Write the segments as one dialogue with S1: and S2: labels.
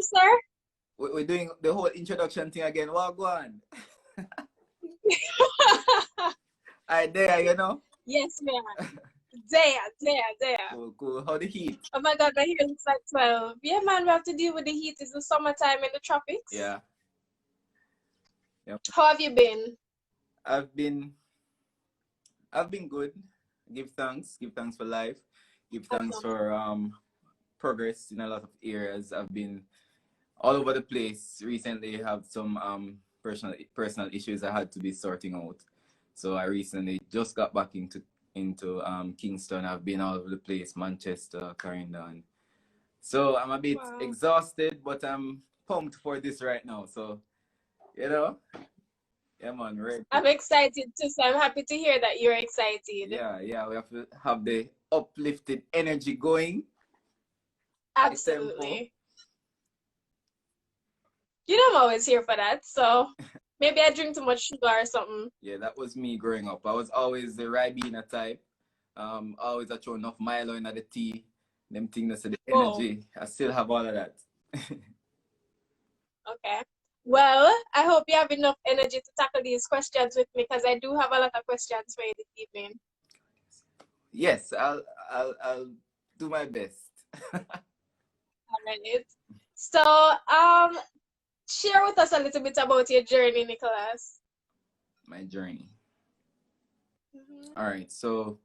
S1: sorry, sir?
S2: We're doing the whole introduction thing again. What go on? I there, you know.
S1: Yes, ma'am. There.
S2: Cool. How the heat?
S1: Oh my God, my here looks like 12. Yeah, man, we have to deal with the heat. It's the summertime in the tropics.
S2: Yeah. Yep.
S1: How have you been?
S2: I've been good. Give thanks for life. Give thanks for progress in a lot of areas. I've been all over the place recently. Have some personal issues I had to be sorting out. So I recently just got back into Kingston. I've been all over the place, Manchester, Clarendon. So I'm a bit exhausted, but I'm pumped for this right now. So, you know, yeah, man, right.
S1: I'm excited too, so I'm happy to hear that you're excited.
S2: Yeah, we have to have the uplifted energy going.
S1: Absolutely. You know I'm always here for that, so maybe I drink too much sugar or something.
S2: Yeah, that was me growing up. I was always the Ribena type. Always I throw enough Milo in the tea. Them things, the energy. I still have all of that.
S1: Okay. Well, I hope you have enough energy to tackle these questions with me, because I do have a lot of questions for you this evening.
S2: Yes, I'll do my best.
S1: All right. So, share with us a little bit about your journey, Nicholas.
S2: My journey. All right. So,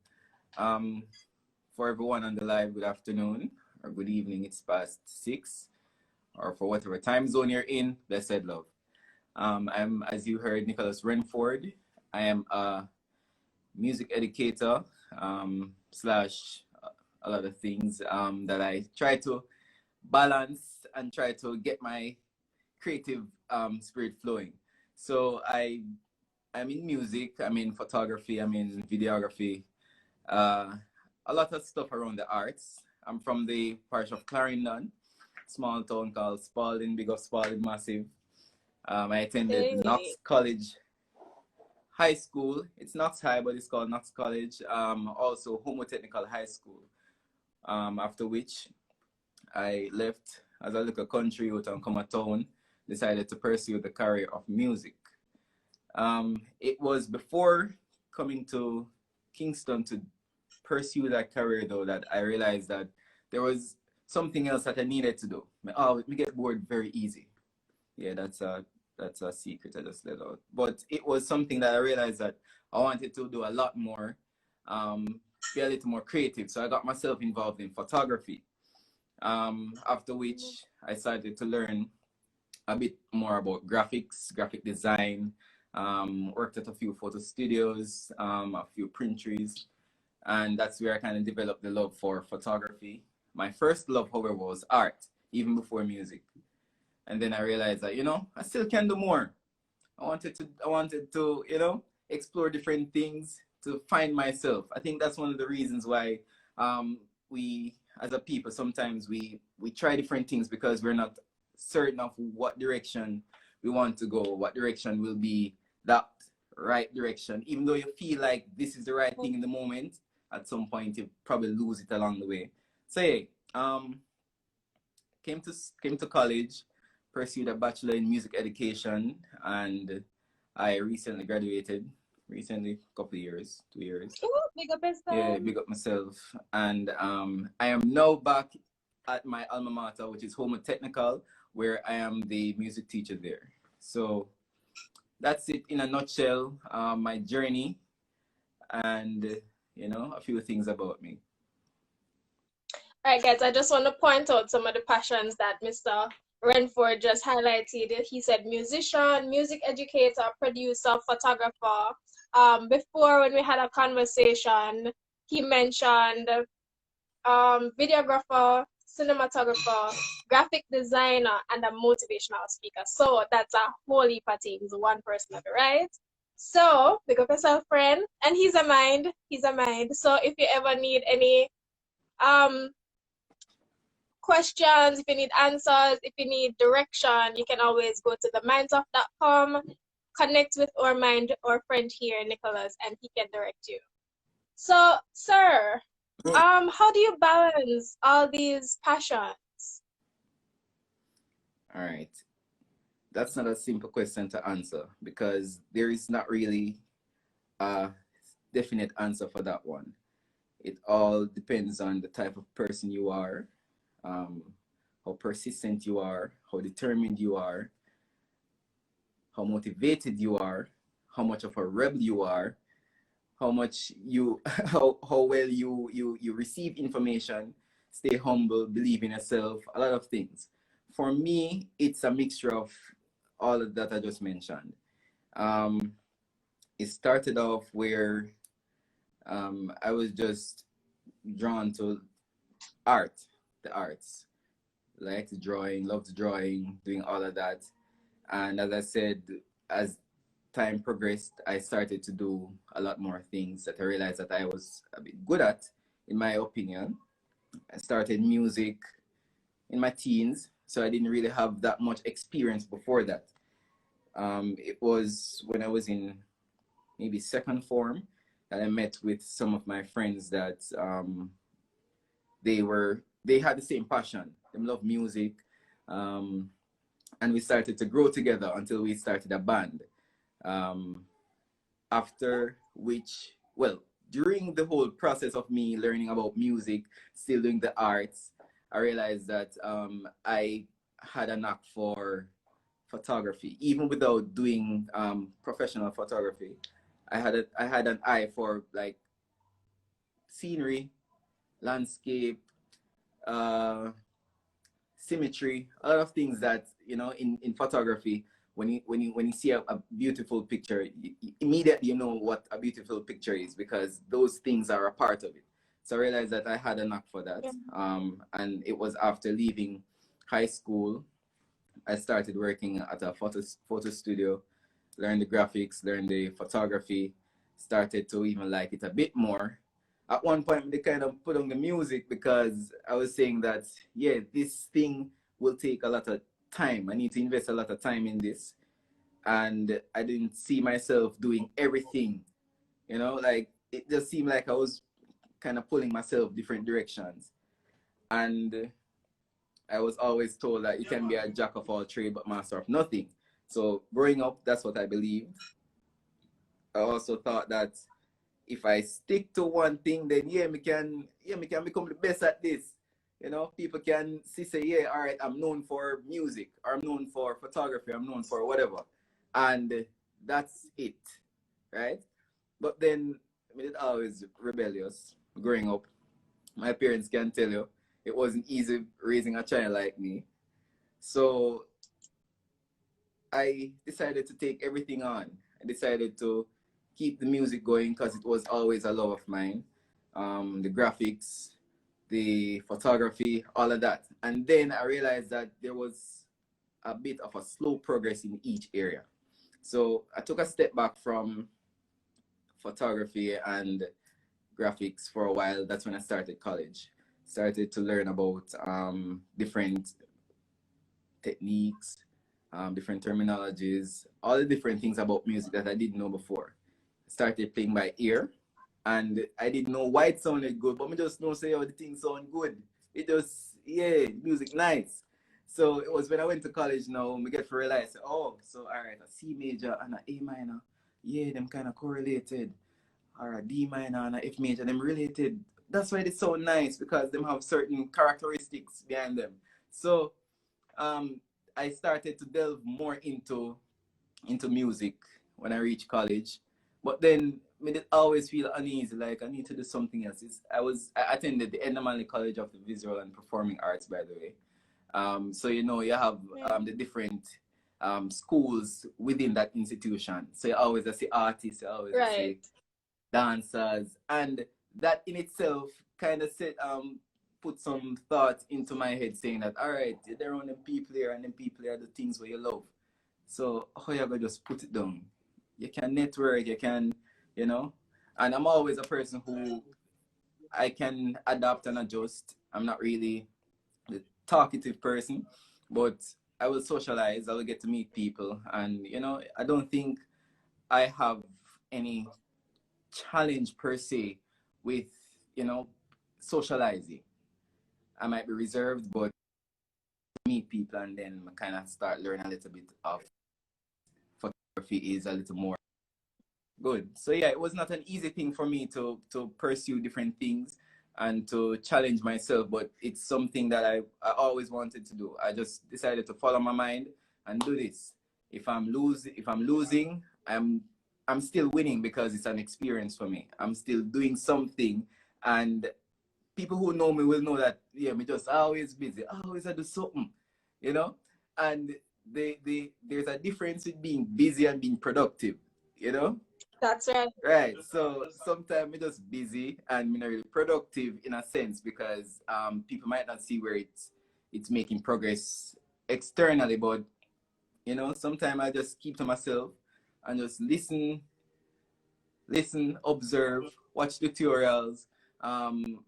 S2: for everyone on the live, good afternoon or good evening. It's past 6, or for whatever time zone you're in. Blessed love. I'm, as you heard, Nicholas Renford. I am a music educator slash a lot of things that I try to balance and try to get my creative spirit flowing. So I'm in music, I'm in photography, I'm in videography, a lot of stuff around the arts. I'm from the parish of Clarendon, small town called Spalding, big up Spalding, massive. I attended Knox College High School. It's Knox High, but it's called Knox College. Also Homo Technical High School. After which I left as a little country out on Come Town, decided to pursue the career of music. It was before coming to Kingston to pursue that career, though, that I realized that there was something else that I needed to do. We get bored very easy. Yeah, that's a secret I just let out. But it was something that I realized that I wanted to do a lot more, be a little more creative. So I got myself involved in photography. After which I started to learn a bit more about graphics, graphic design, worked at a few photo studios, a few printries, and that's where I kind of developed the love for photography. My first love, however, was art, even before music. And then I realized that, I still can do more. I wanted to, explore different things, to find myself. I think that's one of the reasons why we, as a people, sometimes we try different things because we're not certain of what direction we want to go, what direction will be that right direction. Even though you feel like this is the right thing in the moment, at some point you probably lose it along the way. So yeah, came to college, pursued a bachelor in music education, and I recently graduated. Recently, a couple of years, 2 years.
S1: Ooh, big up yourself.
S2: Yeah, big up myself. And I am now back at my alma mater, which is Homo Technical, where I am the music teacher there. So that's it in a nutshell, my journey, and a few things about me.
S1: All right, guys, I just want to point out some of the passions that Mr. Renford just highlighted. He said musician, music educator, producer, photographer. Before, when we had a conversation, he mentioned videographer, cinematographer, graphic designer, and a motivational speaker. So that's a whole heap of things, one person of it, right? So pick up yourself, friend. And he's a mind. So if you ever need any questions, if you need answers, if you need direction, you can always go to themindsofcom, connect with our friend here, Nicholas, and he can direct you. So, sir, how do you balance all these passions?
S2: All right. That's not a simple question to answer because there is not really a definite answer for that one. It all depends on the type of person you are, um, how persistent you are, how determined you are, how motivated you are, how much of a rebel you are, how much you how well you receive information, stay humble, believe in yourself, a lot of things. For me, it's a mixture of all of that I just mentioned. um it started off where I was just drawn to art, the arts, like drawing, loved drawing, doing all of that. And as I said, as time progressed, I started to do a lot more things that I realized that I was a bit good at, in my opinion. I started music in my teens, so I didn't really have that much experience before that. It was when I was in maybe second form that I met with some of my friends that they had the same passion. They love music, um, and we started to grow together until we started a band. Um, After which, well, during the whole process of me learning about music, still doing the arts, I realized that I had a knack for photography, even without doing professional photography. I had an eye for like scenery, landscape, uh, symmetry, a lot of things that in photography, when you see a beautiful picture, immediately you know what a beautiful picture is because those things are a part of it. So I realized that I had a knack for that.
S1: Yeah.
S2: And it was after leaving high school, I started working at a photo studio, learned the graphics, learned the photography, started to even like it a bit more. At one point, they kind of put on the music because I was saying that, yeah, this thing will take a lot of time. I need to invest a lot of time in this. And I didn't see myself doing everything, like it just seemed like I was kind of pulling myself different directions. And I was always told that you can be a jack of all trades but master of nothing. So growing up, that's what I believed. I also thought that if I stick to one thing, then me can become the best at this. People can see say, yeah, all right, I'm known for music, or I'm known for photography, I'm known for whatever. And that's it. Right? But then I mean, it always rebellious growing up. My parents can tell you it wasn't easy raising a child like me. So I decided to take everything on. I decided to keep the music going because it was always a love of mine. The graphics, the photography, all of that. And then I realized that there was a bit of a slow progress in each area. So I took a step back from photography and graphics for a while. That's when I started college. Started to learn about different techniques, different terminologies, all the different things about music that I didn't know before. Started playing by ear, and I didn't know why it sounded good, but I just know say, oh, the thing sound good. It just, yeah, music nice. So it was when I went to college now, we get to realize, oh, so all right, a C major and a A minor, yeah, them kind of correlated. Or a D minor and a F major, them related. That's why it's so nice because them have certain characteristics behind them. So um, I started to delve more into music when I reached college. But then I did always feel uneasy, like I need to do something else. I attended the Endemali College of the Visual and Performing Arts, by the way. So you have
S1: Yeah.
S2: the different schools within that institution. So you always see artists, you always
S1: Right.
S2: see dancers, and that in itself kind of put some thought into my head saying that all right, there are them people here and them people here are the things where you love. So how you gonna just put it down? You can network, you can, you know. And I'm always a person who I can adapt and adjust. I'm not really the talkative person, but I will socialize. I will get to meet people, and I don't think I have any challenge per se with you know socializing. I might be reserved, but meet people, and then I kind of start learning a little bit of photography is a little more good. So yeah, it was not an easy thing for me to pursue different things and to challenge myself, but it's something that I always wanted to do. I just decided to follow my mind and do this. If I'm losing, I'm still winning because it's an experience for me. I'm still doing something, and people who know me will know that yeah, me just always busy, always I do something, you know. And there's a difference with being busy and being productive, you know.
S1: That's right.
S2: Right. So sometimes me just busy and me not really productive in a sense because people might not see where it's making progress externally, but you know, sometimes I just keep to myself and just listen, observe, watch tutorials, um,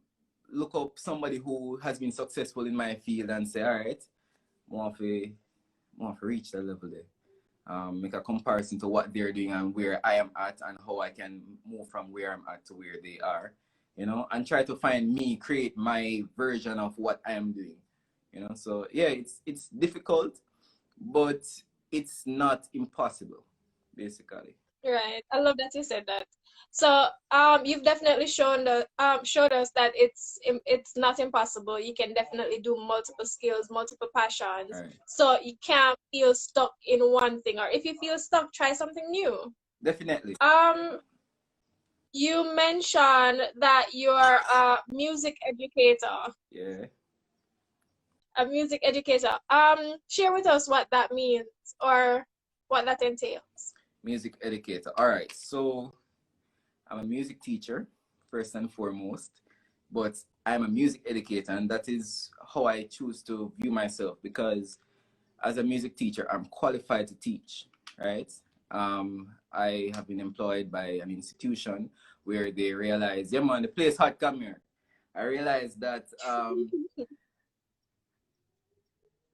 S2: look up somebody who has been successful in my field and say, all right, want to reach that level there. Make a comparison to what they're doing and where I am at and how I can move from where I'm at to where they are, you know, and try to find me, create my version of what I am doing, you know. So yeah, it's difficult, but it's not impossible, basically.
S1: Right. I love that you said that. So, you've definitely showed us that it's not impossible. You can definitely do multiple skills, multiple passions.
S2: Right.
S1: So you can't feel stuck in one thing, or if you feel stuck, try something new.
S2: Definitely.
S1: You mentioned that you're a music educator.
S2: Yeah.
S1: A music educator. Share with us what that means or what that entails.
S2: Music educator. All right. So I'm a music teacher, first and foremost, but I'm a music educator, and that is how I choose to view myself because as a music teacher, I'm qualified to teach, right? I have been employed by an institution where they realize, yeah, man, the place hot, come here. I realized that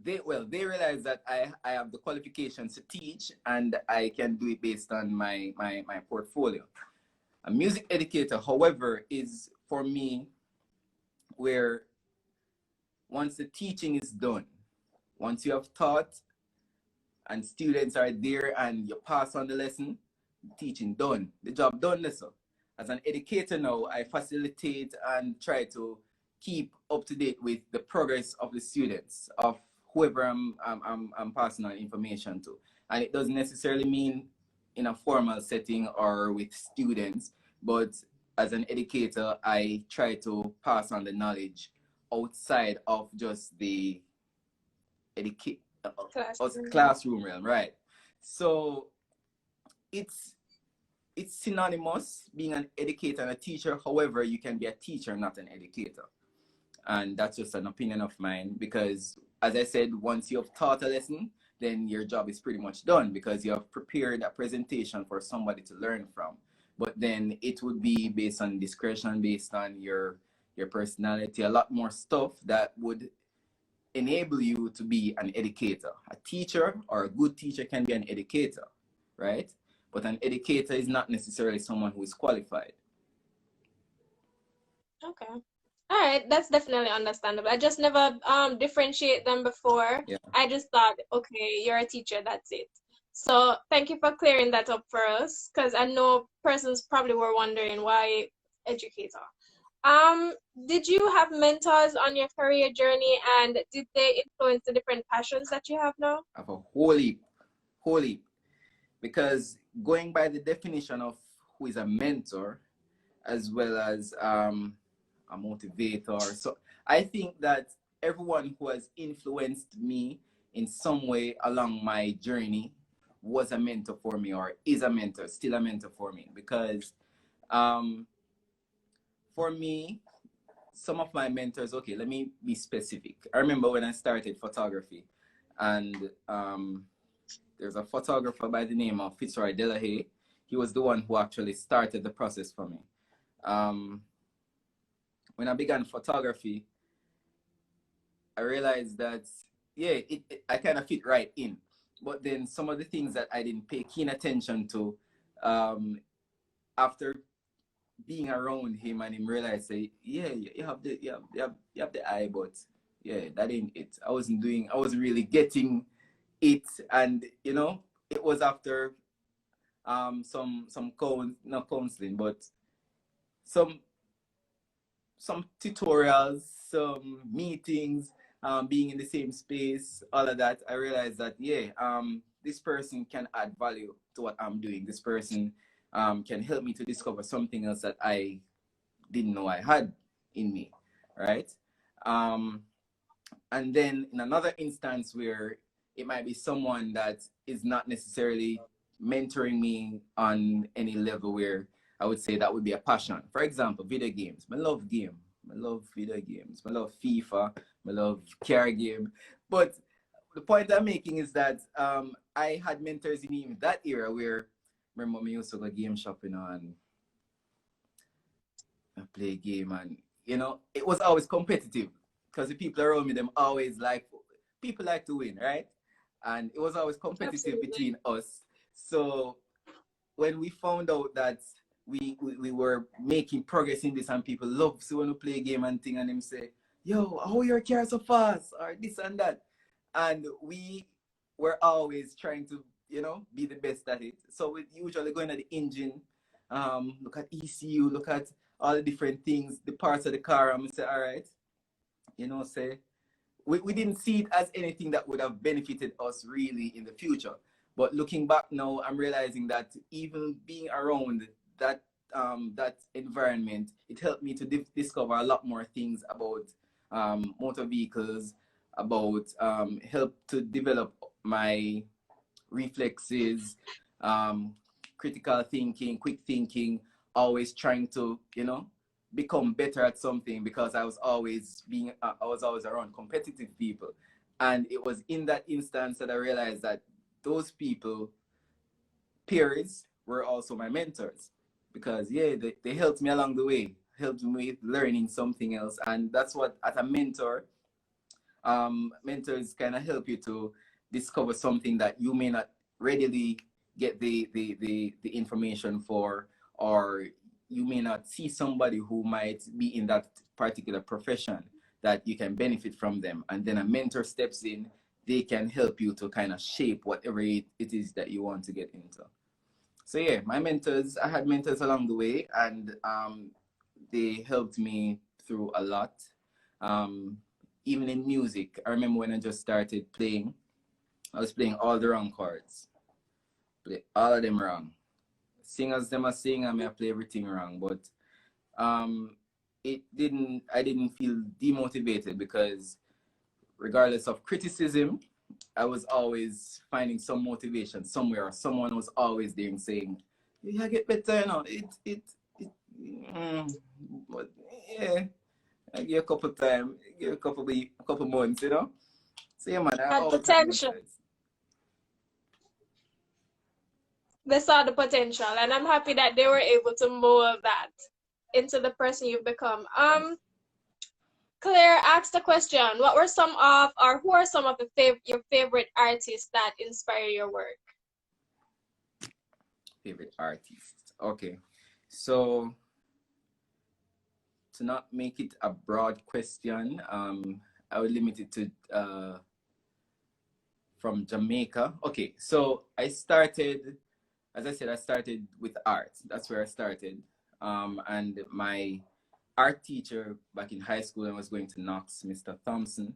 S2: they realize that I have the qualifications to teach and I can do it based on my portfolio. A music educator, however, is for me where once the teaching is done, once you have taught and students are there and you pass on the lesson, teaching done, the job done. Listen, as an educator now, I facilitate and try to keep up to date with the progress of the students, of whoever I'm passing on information to. And it doesn't necessarily mean in a formal setting or with students, but as an educator, I try to pass on the knowledge outside of just the educate
S1: Classroom.
S2: classroom realm, right? So it's it's synonymous being an educator and a teacher. However, you can be a teacher, not an educator. And that's just an opinion of mine because, as I said, once you have taught a lesson, then your job is pretty much done because you have prepared a presentation for somebody to learn from. But then it would be based on discretion, based on your personality, a lot more stuff that would enable you to be an educator. A teacher or a good teacher can be an educator, right? But an educator is not necessarily someone who is qualified.
S1: Okay. All right, that's definitely understandable. I just never differentiate them before.
S2: Yeah.
S1: I just thought, okay, you're a teacher, that's it. So thank you for clearing that up for us, because I know persons probably were wondering why educator. Did you have mentors on your career journey, and did they influence the different passions that you have now?
S2: I have a whole heap, because going by the definition of who is a mentor as well as a motivator, so I think that everyone who has influenced me in some way along my journey was a mentor for me or is a mentor, still a mentor for me, because um, for me, some of my mentors, okay, let me be specific. I remember when I started photography, and there's a photographer by the name of Fitzroy Delahaye. He was the one who actually started the process for me. Um, when I began photography, I realized that, yeah, I kind of fit right in. But then some of the things that I didn't pay keen attention to, um, after being around him and him realized, say, yeah, you have the eye, but yeah, that ain't it. I wasn't really getting it. And it was after some not counseling, but some tutorials, some meetings, being in the same space, all of that. I realized that, yeah, this person can add value to what I'm doing. This person can help me to discover something else that I didn't know I had in me, right? Um, and then in another instance where it might be someone that is not necessarily mentoring me on any level where I would say that would be a passion. For example, video games. I love game. I love video games. I love FIFA. I love car game. But the point I'm making is that I had mentors in even that era where remember me used to go game shopping and play a game, and it was always competitive because the people around me, them always like, people like to win, right? And it was always competitive
S1: Absolutely.
S2: between us. So when we found out that we were making progress in this and people love so when we play a game and thing, and them say, yo, how your car so fast, or this and that, and we were always trying to be the best at it. So we usually going at the engine, look at ECU, look at all the different things, the parts of the car, and we say, all right, say we didn't see it as anything that would have benefited us really in the future. But looking back now, I'm realizing that even being around that environment, it helped me to discover a lot more things about motor vehicles, about help to develop my reflexes, um, critical thinking, quick thinking, always trying to, become better at something because I was always around competitive people. And it was in that instance that I realized that those people, peers, were also my mentors because, yeah, they helped me along the way, helped me with learning something else. And that's what, as a mentor, mentors kind of help you to discover something that you may not readily get the information for, or you may not see somebody who might be in that particular profession that you can benefit from them, and then a mentor steps in. They can help you to kind of shape whatever it is that you want to get into. So yeah, I had mentors along the way, and they helped me through a lot. Um, Even in music, I remember when I just started playing, I was playing all the wrong chords, play all of them wrong. Singers them a sing, and me I play everything wrong. But um, I didn't feel demotivated because regardless of criticism, I was always finding some motivation somewhere, or someone was always there and saying, "Yeah, get better, it but yeah." I give a couple time, give a couple week, a couple months, So yeah, man, I
S1: Had
S2: always had
S1: potential.
S2: mentors.
S1: They saw the potential, and I'm happy that they were able to mold that into the person you've become.
S2: Yes.
S1: Claire asked the question, what were some of, or who are some of your favorite artists that inspire your work?
S2: Favorite artists. Okay. So to not make it a broad question, I would limit it to from Jamaica. Okay, so I started, as I said, I started with art. That's where I started. And my art teacher back in high school, I was going to Knox, Mr. Thompson.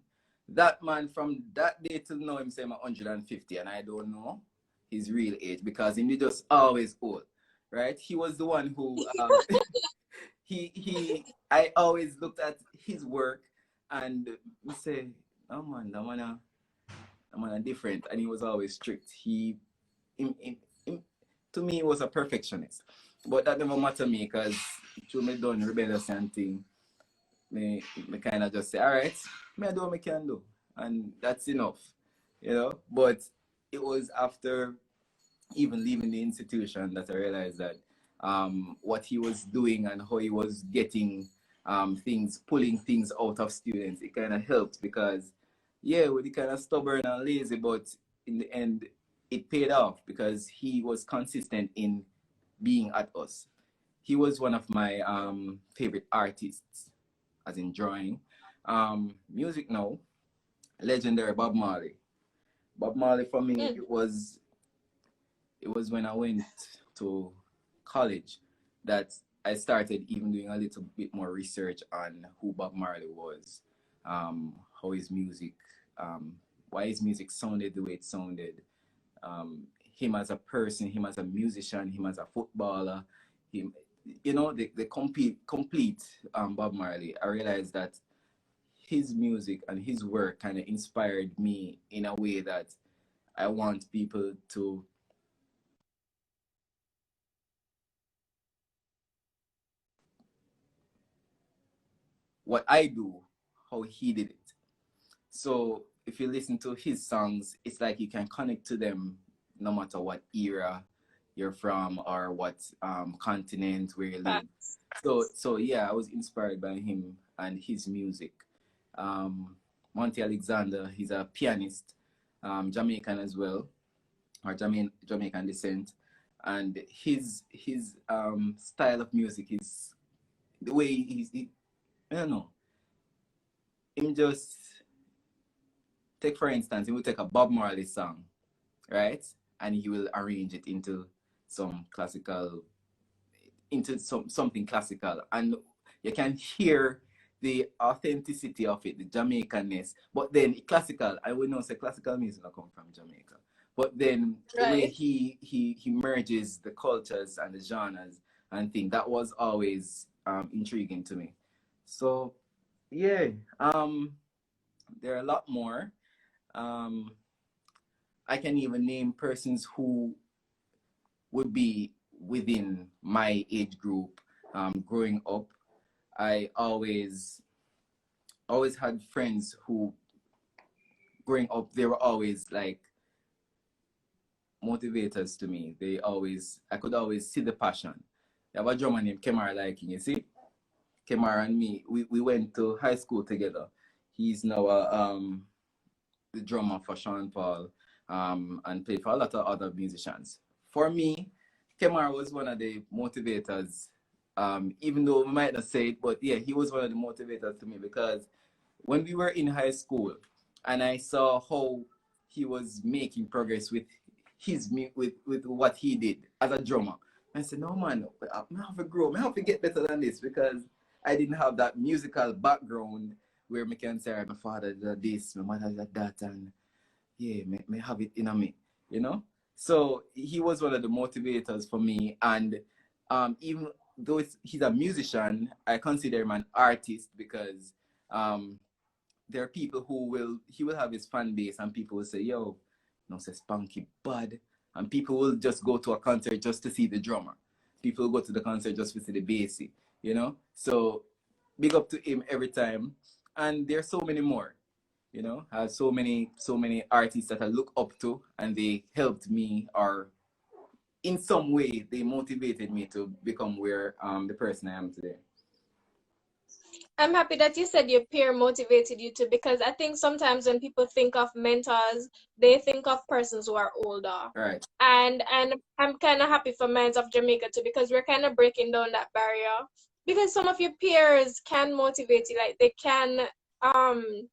S2: That man, from that day till now, him say I'm 150, and I don't know his real age because he just always old, right? He was the one who I always looked at his work and say, oh man, that man different, and he was always strict. Him, him, to me, he was a perfectionist, but that never mattered me because through me done rebellious and thing, me kind of just say, all right, me I do what I can do, and that's enough. But it was after even leaving the institution that I realized that what he was doing and how he was getting pulling things out of students, it kind of helped because, yeah, we kind of stubborn and lazy, but in the end, it paid off because he was consistent in being at us. He was one of my favorite artists, as in drawing. Music now, legendary Bob Marley. Bob Marley for me,
S1: Mm.
S2: it was when I went to college that I started even doing a little bit more research on who Bob Marley was, how his music, why his music sounded the way it sounded, him as a person, him as a musician, him as a footballer, him, the complete Bob Marley. I realized that his music and his work kind of inspired me in a way that I want people to what I do, how he did it. So if you listen to his songs, it's like you can connect to them no matter what era you're from or what continent where you live.
S1: Facts.
S2: So yeah, I was inspired by him and his music. Monty Alexander, he's a pianist, Jamaican as well, or Jamaican descent, and his style of music is the way I don't know. Him just take for instance, he will take a Bob Marley song, right, and he will arrange it some classical, into something classical, and you can hear the authenticity of it, the Jamaicanness. But then classical, I would not say classical music not come from Jamaica. But then the way
S1: Right.
S2: he merges the cultures and the genres and things, that was always intriguing to me. So yeah, there are a lot more. Um, I can even name persons who would be within my age group. Growing up, I always had friends who, growing up, they were always like motivators to me. I could always see the passion. You have a drummer named Kemar Liking, you see? Kemar and me, we went to high school together. He's now the drummer for Sean Paul, and played for a lot of other musicians. For me, Kemar was one of the motivators, even though we might not say it, but yeah, he was one of the motivators to me because when we were in high school and I saw how he was making progress with with what he did as a drummer, I said, no man, I have to grow, I have to get better than this because I didn't have that musical background where me can say, my father did this, my mother did that, and yeah, me have it in a me, you know? So he was one of the motivators for me. And even though he's a musician, I consider him an artist because um, there are people he will have his fan base and people will say, yo, no, say Spunky bad. And people will just go to a concert just to see the drummer. People will go to the concert just to see the bassy, you know? So big up to him every time. And there's so many more, I have so many artists that I look up to and they helped me, or in some way they motivated me to become where the person I am today.
S1: I'm happy that you said your peer motivated you to, because I think sometimes when people think of mentors, they think of persons who are older.
S2: Right.
S1: And I'm kind of happy for Minds of Jamaica too, because we're kind of breaking down that barrier. Because some of your peers can motivate you, like they can um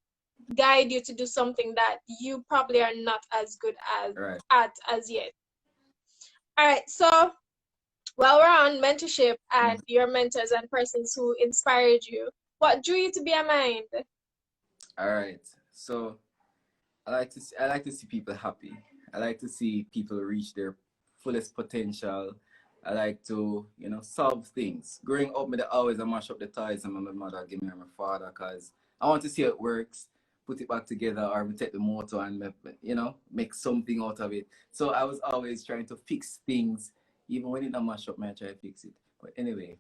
S1: guide you to do something that you probably are not as good as
S2: Right.
S1: at as yet. All right, so while we're on mentorship and
S2: Mhm.
S1: your mentors and persons who inspired you, what drew you to be a mind?
S2: All right. So I like to see people happy. I like to see people reach their fullest potential. I like to, solve things. Growing up, me always I mash up the toys and my mother give me and my father because I want to see how it works, put it back together, or we take the motor and make something out of it. So I was always trying to fix things, even when it not mash up, I try to fix it. But anyway,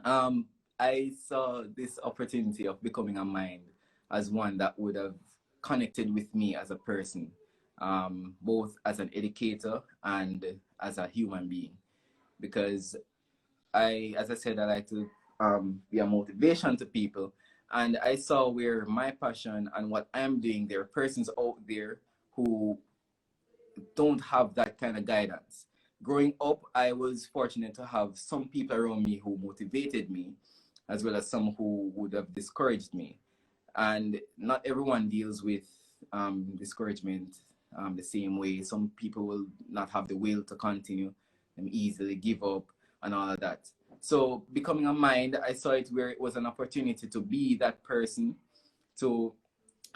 S2: um, I saw this opportunity of becoming a mind as one that would have connected with me as a person, both as an educator and as a human being. Because as I said, I like to be a motivation to people. And I saw where my passion and what I'm doing, there are persons out there who don't have that kind of guidance. Growing up, I was fortunate to have some people around me who motivated me, as well as some who would have discouraged me. And not everyone deals with discouragement the same way. Some people will not have the will to continue and easily give up and all of that. So becoming a mind, I saw it where it was an opportunity to be that person to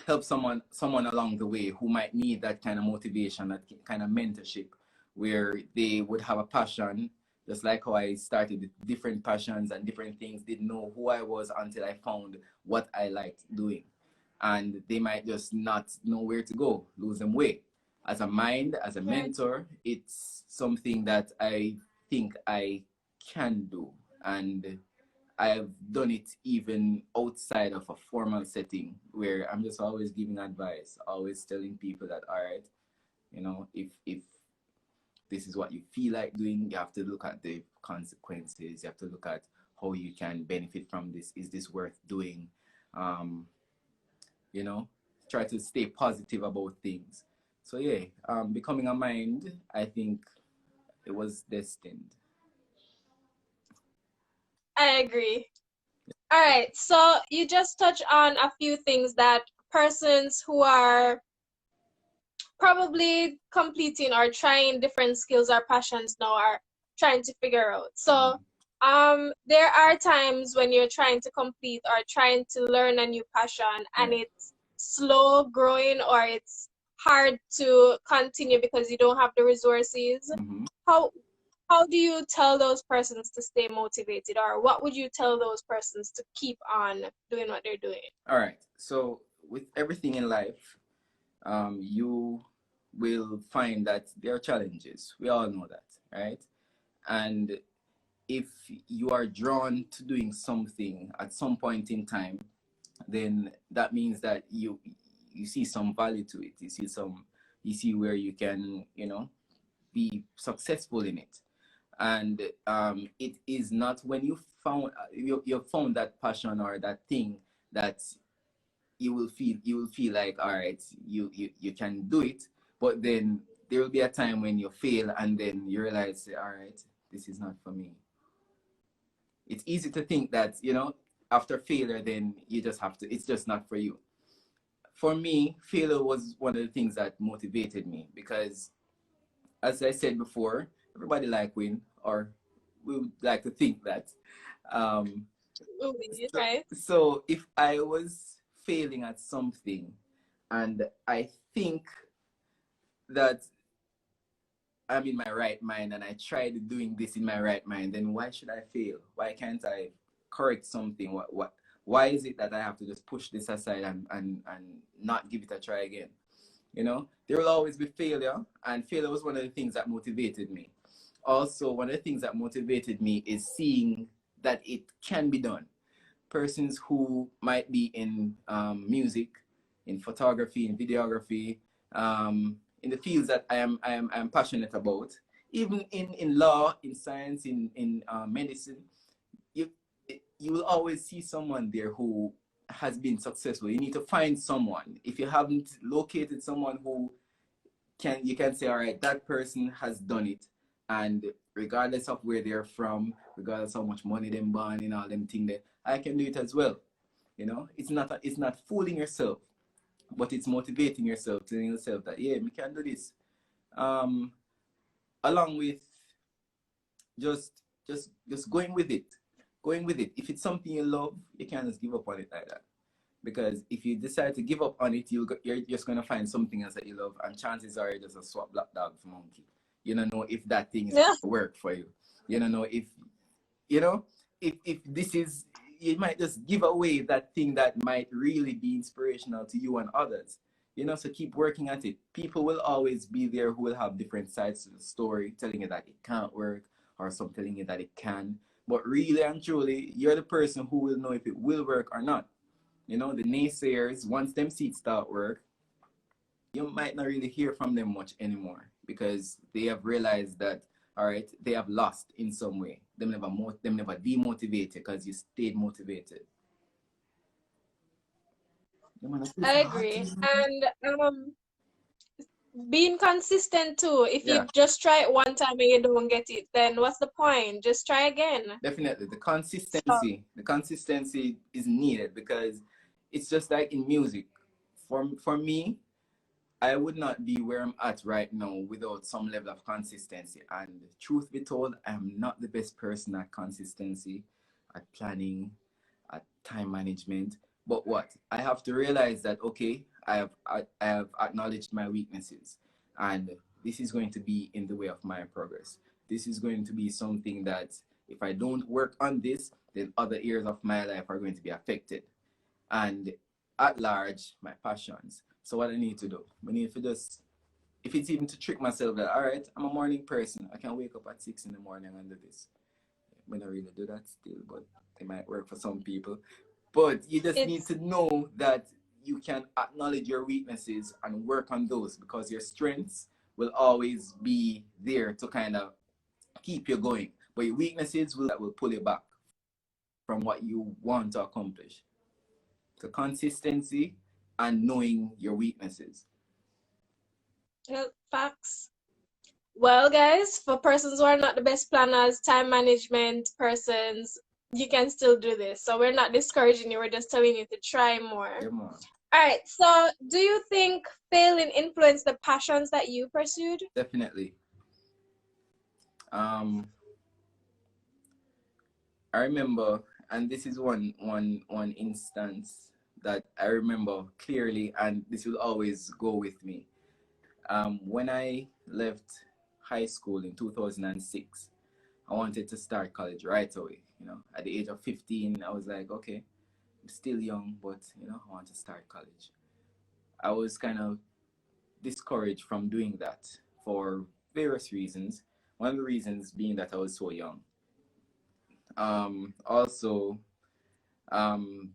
S2: help someone along the way who might need that kind of motivation, that kind of mentorship, where they would have a passion, just like how I started with different passions and different things, didn't know who I was until I found what I liked doing. And they might just not know where to go, lose them way. As a mind, as a mentor, it's something that I think I can do. And I've done it even outside of a formal setting where I'm just always giving advice, always telling people that, all right, you know, if this is what you feel like doing, you have to look at the consequences. You have to look at how you can benefit from this. Is this worth doing? You know, try to stay positive about things. So yeah, becoming a mind, I think it was destined.
S1: I agree. All right, so you just touched on a few things that persons who are probably completing or trying different skills or passions now are trying to figure out. So, there are times when you're trying to complete or trying to learn a new passion and it's slow growing or it's hard to continue because you don't have the resources. How how do you tell those persons to stay motivated, or what would you tell those persons to keep on doing what they're doing?
S2: All right. So with everything in life, you will find that there are challenges. We all know that, right? And if you are drawn to doing something at some point in time, then that means that you see some value to it. You see where you can, you know, be successful in it. And it is not when you found that passion or that thing that you will feel like, all right, you can do it, but then there will be a time when you fail and then you realize, all right, this is not for me. It's easy to think that, you know, after failure then you just have to, it's just not for you. For me, failure was one of the things that motivated me because, as I said before, everybody like win, or we would like to think that. um
S1: Right?
S2: so if I was failing at something and I think that I'm in my right mind and I tried doing this in my right mind, then why should I fail? Why can't I correct something? Why is it that I have to just push this aside and not give it a try again? You know, there will always be failure, and failure was one of the things that motivated me. Also, one of the things that motivated me is seeing that it can be done. Persons who might be in music, in photography, in videography, in the fields that I am passionate about, even in law, in science, in medicine, you you will always see someone there who has been successful. You need to find someone. If you haven't located someone who you can say, all right, that person has done it, and regardless of where they're from, regardless of how much money them born in, all them thing, that I can do it as well. You know, it's not fooling yourself, but it's motivating yourself, telling yourself that, yeah, we can do this. Along with just going with it, if it's something you love, you can't just give up on it like that. Because if you decide to give up on it, you're just going to find something else that you love, and chances are you're just a swap black dog for monkey. You don't know if that thing is going to work for you. You don't know if, you know, if this is, you might just give away that thing that might really be inspirational to you and others. You know, so keep working at it. People will always be there who will have different sides to the story, telling you that it can't work, or some telling you that it can. But really and truly, you're the person who will know if it will work or not. You know, the naysayers, once them seats start work, you might not really hear from them much anymore because they have realized that, all right, they have lost in some way. Them never demotivated because you stayed motivated.
S1: I agree. And being consistent too. If you just try it one time and you don't get it, then what's the point? Just try again.
S2: Definitely. The consistency is needed because it's just like in music. For me, I would not be where I'm at right now without some level of consistency. And truth be told, I am not the best person at consistency, at planning, at time management. But what? I have to realize that, okay, I have acknowledged my weaknesses. And this is going to be in the way of my progress. This is going to be something that if I don't work on this, then other areas of my life are going to be affected. And at large, my passions. So what I need to do, I need to just, if it's even to trick myself that, all right, I'm a morning person. I can wake up at 6 in the morning and do this. I don't really do that still, but it might work for some people. But you just need to know that you can acknowledge your weaknesses and work on those, because your strengths will always be there to kind of keep you going. But your weaknesses will pull you back from what you want to accomplish. So consistency and knowing your weaknesses.
S1: Facts. Well, guys, for persons who are not the best planners, time management persons, you can still do this. So we're not discouraging you. We're just telling you to try more.
S2: Yeah, more.
S1: All right. So do you think failing influenced the passions that you pursued?
S2: Definitely. I remember, and this is one instance that I remember clearly, and this will always go with me. When I left high school in 2006, I wanted to start college right away. You know, at the age of 15, I was like, okay, I'm still young, but you know, I want to start college. I was kind of discouraged from doing that for various reasons. One of the reasons being that I was so young. Also, um,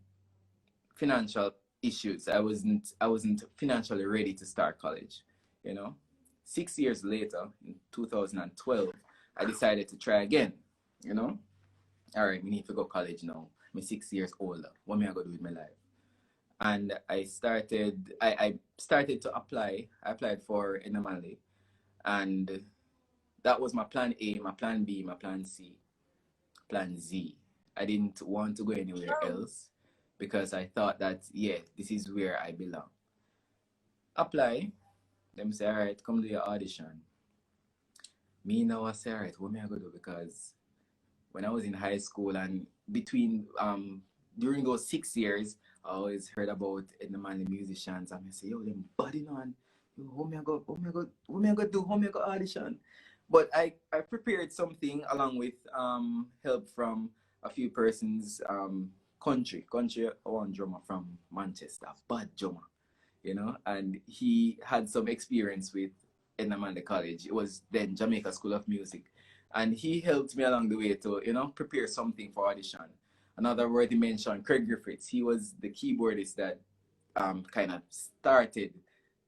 S2: financial issues. I wasn't financially ready to start college. You know, 6 years later, in 2012, I decided to try again. You know, all right, we need to go college now. I'm 6 years older. What am I gonna do with my life? And I started to apply. I applied for Enamale, and that was my plan A, my plan B, my plan C, plan Z. I didn't want to go anywhere else because I thought that, yeah, this is where I belong. Apply. Them say, all right, come do your audition. Me now I say, all right, what am I going to do? Because when I was in high school and between, during those 6 years, I always heard about the man, the musicians, and I say, yo, them body on. Yo, what me I go do? How me I go audition? But I prepared something along with help from a few persons. Country, one drummer from Manchester, bad drummer, you know, and he had some experience with Enamanda College. It was then Jamaica School of Music, and he helped me along the way to, you know, prepare something for audition. Another worthy mention, Craig Griffiths. He was the keyboardist that kind of started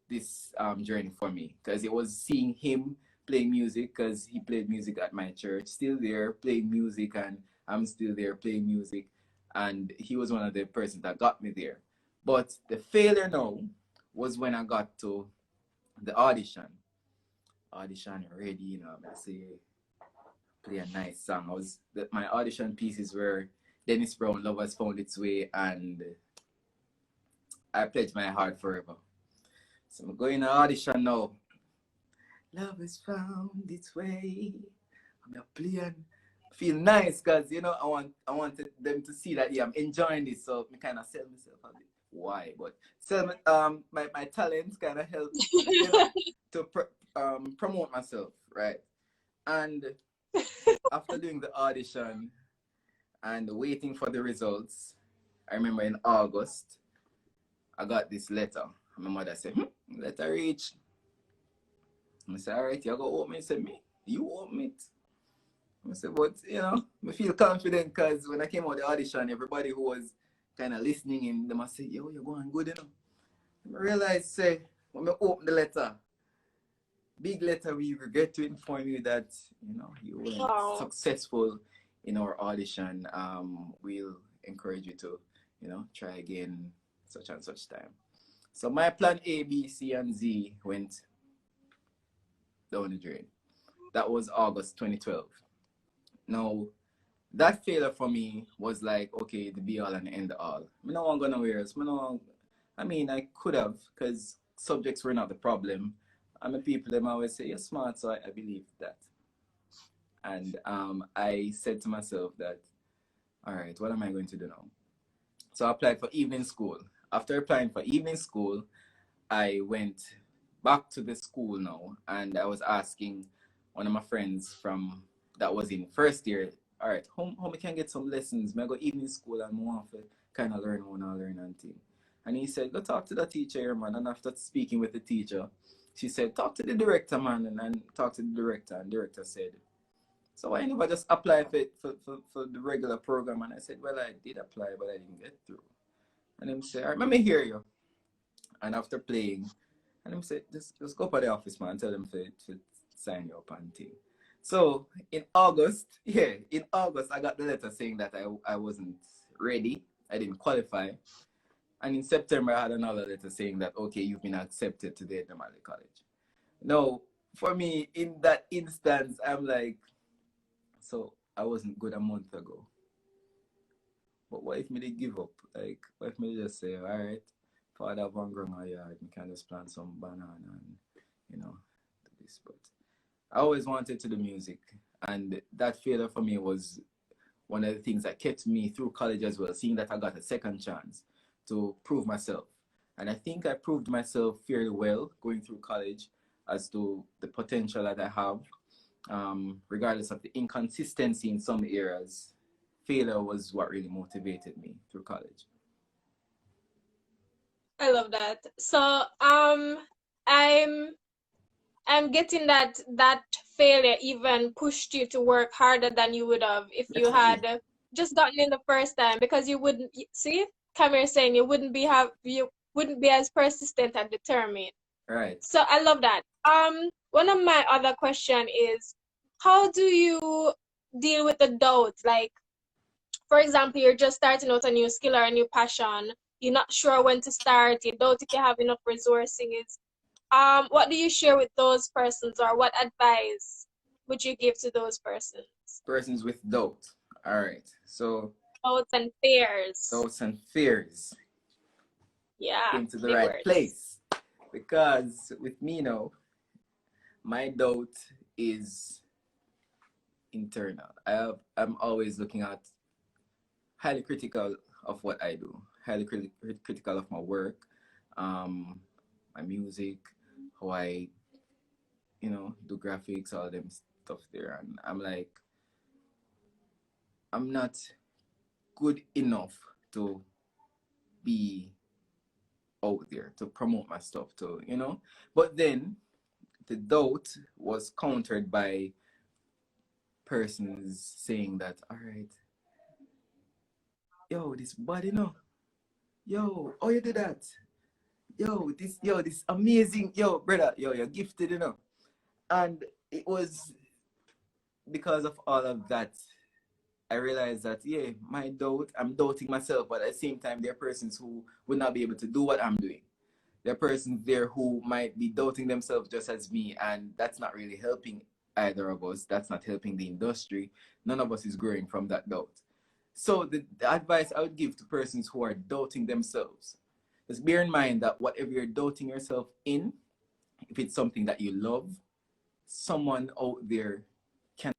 S2: this journey for me, because it was seeing him playing music, because he played music at my church, still there playing music, and I'm still there playing music, and he was one of the persons that got me there. But the failure now was when I got to the audition ready, you know, I say play a nice song. My audition pieces were Dennis Brown, Love Has Found Its Way, and I Pledge My Heart Forever. So I'm going to audition now. Love has found its way. I'm playing. Feel nice because, you know, I wanted them to see that, yeah, I'm enjoying this. So I kind of sell myself a bit. Why? But sell my talents kind of help, you know, to promote myself, right? And after doing the audition and waiting for the results, I remember in August, I got this letter. My mother said, letter reach. I said, all right, you go open it. He said, me? You open it? I said, but, you know, I feel confident because when I came out the audition, everybody who was kind of listening in, they must say, yo, you're going good, you know. I realized, say, when I open the letter, big letter, we regret to inform you that, you know, you weren't successful in our audition. We'll encourage you to, you know, try again such and such time. So my plan A, B, C, and Z went down the drain. That was August 2012. Now, that failure for me was like, okay, the be all and end all. I no one gonna wear us. I mean, I could have, because subjects were not the problem. And the people them always say you're smart, so I believe that. And I said to myself that, all right, what am I going to do now? So I applied for evening school. After applying for evening school, I went back to the school now, and I was asking one of my friends from that was in first year, all right, how we can get some lessons? May I go evening school and more to kind of learn what I learn and thing. And he said, go talk to the teacher here, man. And after speaking with the teacher, she said, talk to the director, man. And then talk to the director. And the director said, so why never just apply for it for the regular program? And I said, well, I did apply, but I didn't get through. And him say, all right, let me hear you. And after playing, and him say, just go to the office, man, and tell them to sign you up and thing. So in August, I got the letter saying that I wasn't ready. I didn't qualify. And in September, I had another letter saying that, okay, you've been accepted to the Edinburgh College. Now, for me, in that instance, I'm like, so I wasn't good a month ago. But what if me they give up? Like, what if me just say, all right, Father Van Grung yard, me can just plant some banana and, do this. But I always wanted to do music. And that failure for me was one of the things that kept me through college as well, seeing that I got a second chance to prove myself. And I think I proved myself fairly well going through college as to the potential that I have, regardless of the inconsistency in some areas. Failure was what really motivated me through college.
S1: I love that. So I'm getting that failure even pushed you to work harder than you would have if you
S2: Definitely.
S1: had just gotten in the first time, because you wouldn't see Kamir saying you wouldn't be as persistent and determined.
S2: Right.
S1: So I love that. One of my other question is, how do you deal with the doubt? Like, for example, you're just starting out a new skill or a new passion. You're not sure when to start. You doubt if you have enough resources. What do you share with those persons, or what advice would you give to those persons?
S2: Persons with doubt. All right. So,
S1: Doubts and fears.
S2: doubts and fears
S1: Yeah,
S2: came to the
S1: big
S2: right
S1: words.
S2: place. Because with me now, my doubt is internal. I'm always looking at highly critical of what I do, highly critical of my work, um, my music, how I, do graphics, all them stuff there. And I'm like, I'm not good enough to be out there to promote my stuff to. But then the doubt was countered by persons saying that, all right, yo, this body, no, yo, oh, you did that, yo, this amazing, yo, brother, yo, you're gifted. And it was because of all of that, I realized that, yeah, I'm doubting myself, but at the same time, there are persons who would not be able to do what I'm doing. There are persons there who might be doubting themselves just as me, and that's not really helping either of us. That's not helping the industry. None of us is growing from that doubt. So the advice I would give to persons who are doubting themselves is bear in mind that whatever you're doubting yourself in, if it's something that you love, someone out there can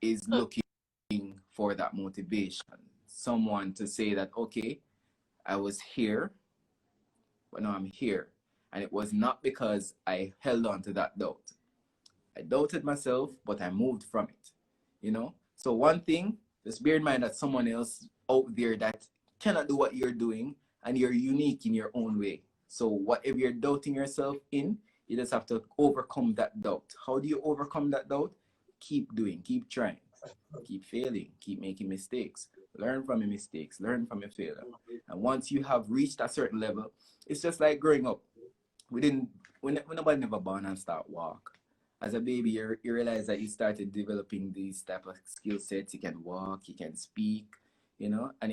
S2: is looking for that motivation. Someone to say that, okay, I was here, but now I'm here. And it was not because I held on to that doubt. I doubted myself, but I moved from it. So one thing, just bear in mind that someone else out there that cannot do what you're doing, and you're unique in your own way. So whatever you're doubting yourself in, you just have to overcome that doubt. How do you overcome that doubt? Keep doing, keep trying, keep failing, keep making mistakes. Learn from your mistakes, learn from your failure. And once you have reached a certain level, it's just like growing up. We didn't, when nobody never born and start walk. As a baby, you realize that you started developing these type of skill sets. You can walk, you can speak, and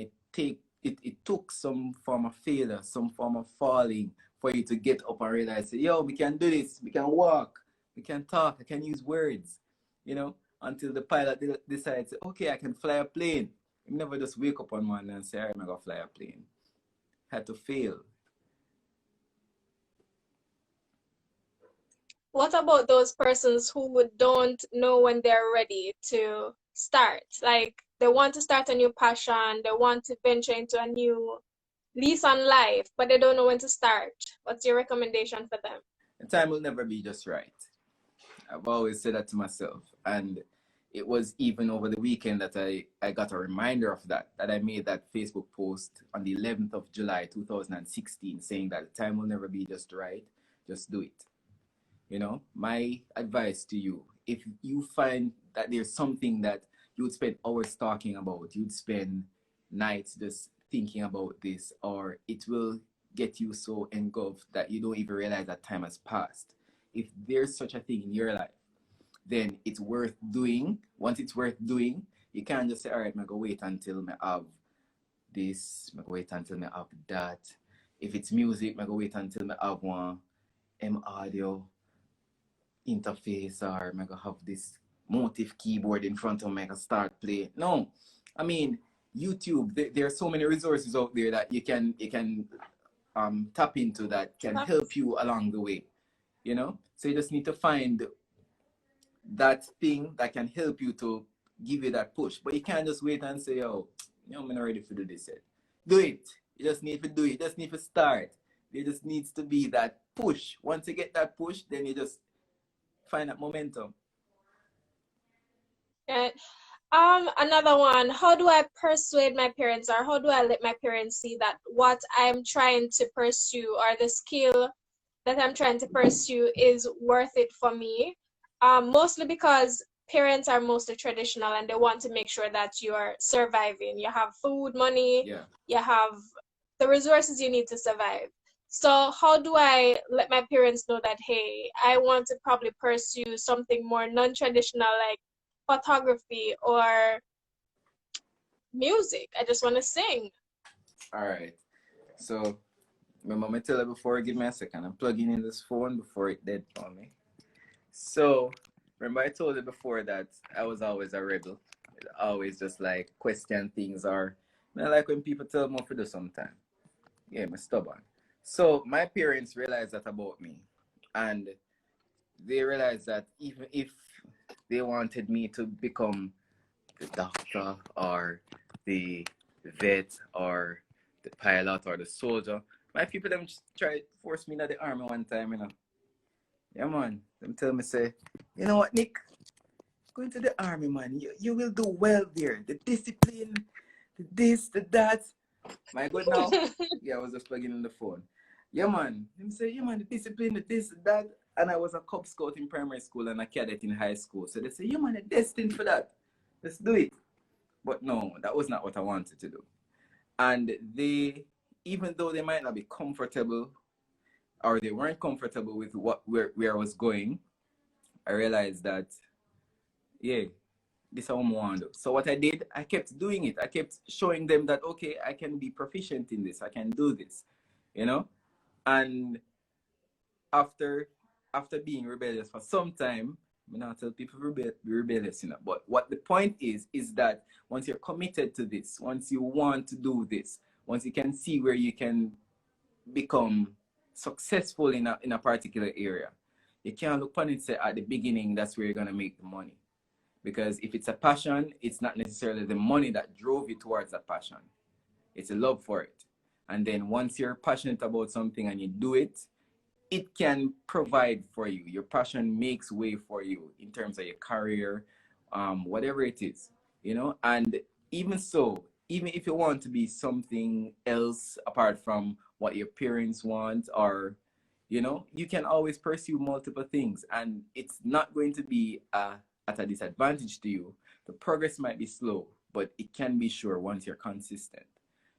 S2: it took some form of failure, some form of falling for you to get up and realize, yo, we can do this, we can walk, we can talk, I can use words. you know, until the pilot decides, okay, I can fly a plane. You never just wake up one morning and say, I'm going to fly a plane. Had to fail.
S1: What about those persons who don't know when they're ready to start? Like they want to start a new passion, they want to venture into a new lease on life, but they don't know when to start. What's your recommendation for them?
S2: The time will never be just right. I've always said that to myself. And it was even over the weekend that I got a reminder of that I made that Facebook post on the 11th of July, 2016, saying that the time will never be just right. Just do it. You know, my advice to you, if you find that there's something that you would spend hours talking about, you'd spend nights just thinking about this, or it will get you so engulfed that you don't even realize that time has passed. If there's such a thing in your life, then it's worth doing. Once it's worth doing, you can't just say, all right, I'm going to wait until I have this, I'm going to wait until I have that. If it's music, I'm going to wait until I have one audio interface, or I'm going to have this motif keyboard in front of me, I can start playing. No, I mean, YouTube, there are so many resources out there that you can tap into that can help you along the way, you know? So you just need to find that thing that can help you to give you that push. But you can't just wait and say, oh, you know, I'm not ready to do this yet. Do it. You just need to do it. You just need to start. There just needs to be that push. Once you get that push, then you just find that momentum.
S1: Okay. Another one, how do I persuade my parents, or how do I let my parents see that what I'm trying to pursue or the skill that I'm trying to pursue is worth it for me? Mostly because parents are mostly traditional and they want to make sure that you're surviving. You have food, money,
S2: Yeah.
S1: you have the resources you need to survive. So how do I let my parents know that, hey, I want to probably pursue something more non-traditional, like photography or music? I just want to sing.
S2: All right. So, remember me tell you before, give me a second. I'm plugging in this phone before it dead on me. So, remember I told you before that I was always a rebel. Always just like question things, or I like when people tell me what to do sometimes. Yeah, I'm stubborn. So my parents realized that about me. And they realized that even if they wanted me to become the doctor or the vet or the pilot or the soldier, my people them just try to force me into the army one time, you know. Yeah, man. Them tell me, say, you know what, Nick? Go into the army, man. You will do well there. The discipline, the this, the that. My God, now? Yeah, I was just plugging in the phone. Yeah, man. Him say, yeah, man, the discipline, the this, the that. And I was a Cub Scout in primary school and a cadet in high school. So they say, yeah, man, you're destined for that. Let's do it. But no, that was not what I wanted to do. And they, even though they might not be comfortable, or they weren't comfortable with where I was going, I realized that, yeah, this is what I want to do. So what I did, I kept doing it. I kept showing them that, okay, I can be proficient in this. I can do this, you know? And after being rebellious for some time, I not tell people be rebellious, you know. But what the point is that once you're committed to this, once you want to do this, once you can see where you can become successful in a particular area, you can't look upon it say at the beginning that's where you're gonna make the money. Because if it's a passion, it's not necessarily the money that drove you towards that passion. It's a love for it. And then once you're passionate about something and you do it, it can provide for you. Your passion makes way for you in terms of your career, whatever it is, you know. And even so, even if you want to be something else apart from what your parents want, or you know, you can always pursue multiple things, and it's not going to be at a disadvantage to you. The progress might be slow, but it can be sure once you're consistent.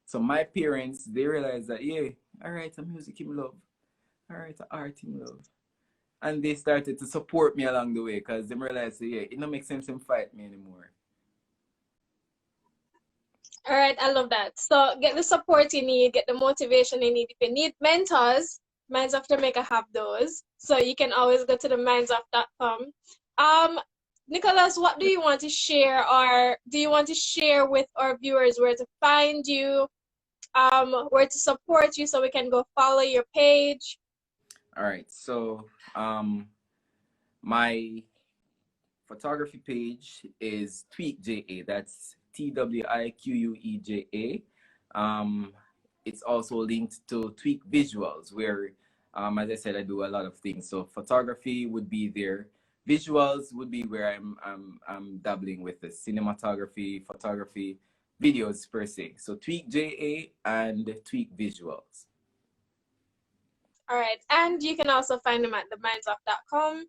S2: So my parents, they realized that, yeah, all right, the music him love, all right, the art him love. And they started to support me along the way because they realized, yeah, it don't make sense to fight me anymore.
S1: All right, I love that. So get the support you need, get the motivation you need. If you need mentors, Minds of Jamaica have those. So you can always go to the mindsof.com. Nicholas, what do you want to share, or do you want to share with our viewers where to find you, where to support you so we can go follow your page?
S2: All right. So my photography page is TweakJA. That's TWIQUEJA. It's also linked to Tweak Visuals, where, as I said, I do a lot of things. So photography would be there. Visuals would be where I'm dabbling with the cinematography, photography, videos per se. So TweakJA and Tweak Visuals.
S1: All right. And you can also find him at theminds.com,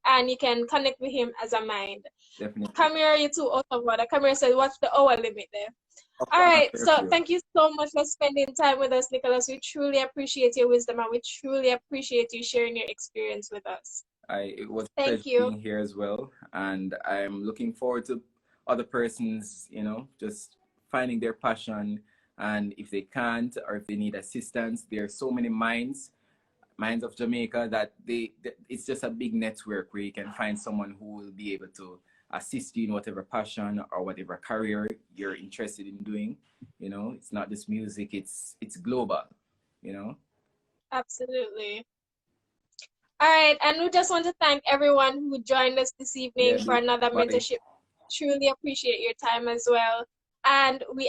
S1: and you can connect with him as a mind.
S2: Definitely.
S1: Come here, you two out of order. Come here, said, what's the hour limit there? All right. So thank you so much for spending time with us, Nicholas. We truly appreciate your wisdom, and we truly appreciate you sharing your experience with us.
S2: It was a pleasure being here as well. And I'm looking forward to other persons, you know, just finding their passion. And if they can't, or if they need assistance, there are so many Minds of Jamaica, that it's just a big network where you can find someone who will be able to assist you in whatever passion or whatever career you're interested in doing. You know, it's not just music, it's global, you know.
S1: Absolutely. All right, and we just want to thank everyone who joined us this evening for another mentorship. Truly appreciate your time as well, and we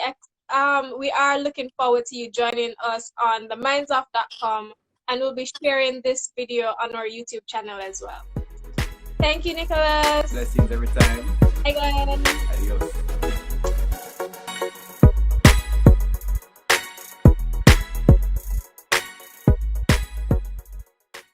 S1: are looking forward to you joining us on theminds.com, and we'll be sharing this video on our YouTube channel as well. Thank you, Nicholas.
S2: Blessings every time.
S1: Bye, guys.
S2: Adios.